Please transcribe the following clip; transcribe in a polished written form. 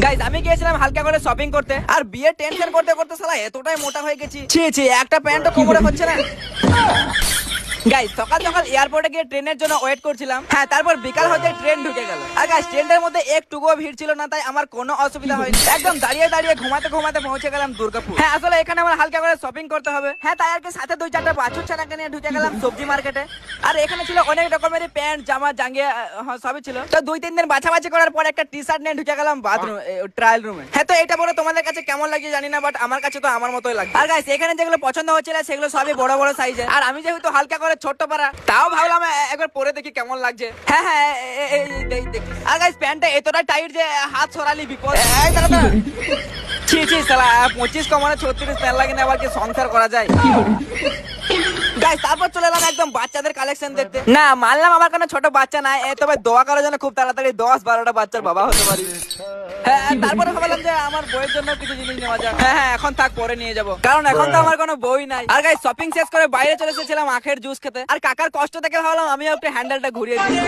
Guys আমি গিয়েছিলাম হালকা করে শপিং করতে, আর বিয়ে টেনশন করতে করতে শালা এতটাই মোটা হয়ে গেছি। ছি একটা প্যান্টও কোমরে হচ্ছে না। গাইস সকাল সকাল এয়ারপোর্টে গিয়ে ট্রেনের জন্য ওয়েট করছিলাম। হ্যাঁ, তারপর বিকাল হতে ট্রেন ঢুকে গেল। আর গাইস ট্রেনের মধ্যে একটুকুও ভিড় ছিল না, তাই আমার কোনো অসুবিধা হয়নি। একদম দাঁড়িয়ে দাঁড়িয়ে ঘুমাতে ঘুমাতে পৌঁছে গেলাম দুর্গাপুর। হ্যাঁ, আসলে এখানে আমার হালকা করে শপিং করতে হবে। হ্যাঁ, তাই আর কি সাথে 2-4টা বাছুর ছানাকে নিয়ে ঢুকে গেলাম সবজি মার্কেটে। আর এখানে ছিল অনেক রকমের প্যান্ট জামা জাঙ্গিয়া, সবই ছিল। তো 2-3 দিন বাছাবাছি করার পর একটা টি শার্ট নিয়ে ঢুকে গেলাম বাথরুম ট্রায়াল রুমে। হ্যাঁ, তো এটা পরে তোমাদের কাছে কেমন লাগে জানি না, বাট আমার কাছে তো আমার মতোই লাগে। আর গাইস এখানে যেগুলো পছন্দ হচ্ছিল সেগুলো সবই বড় বড় সাইজের, আর আমি যেহেতু হালকা করে ছোট্ট পারা, তাও ভাবলাম একবার পরে দেখি কেমন লাগছে। হ্যাঁ হ্যাঁ, দেখি। আর গাইস প্যান্টটা এতটা টাইট যে হাত সরালি বিপদ। ছি শালা 25 কমানো 36 প্যান্ট লাগে না, আবার কি সংসার করা যায়? গাইস তারপর চলে এলাম একদম বাচ্চাদের কালেকশন দেখতে। না মানলাম আমার কোনো ছোট বাচ্চা নাই, তবে দোয়া করার জন্য খুব তাড়াতাড়ি 10-12টা বাচ্চার বাবা হতে পারি। হ্যাঁ, তারপরে ভাবলাম যে আমার বইয়ের জন্য কিছু জিনিস নেওয়া যাক। হ্যাঁ, এখন থাক পরে নিয়ে যাবো, কারণ এখন তো আমার কোনো বই নাই। আর গাইস শপিং শেষ করে বাইরে চলে এসেছিলাম আখের জুস খেতে। আর কাকার কষ্ট দেখে ভাবলাম আমিও একটু হ্যান্ডেলটা ঘুরিয়ে দিই।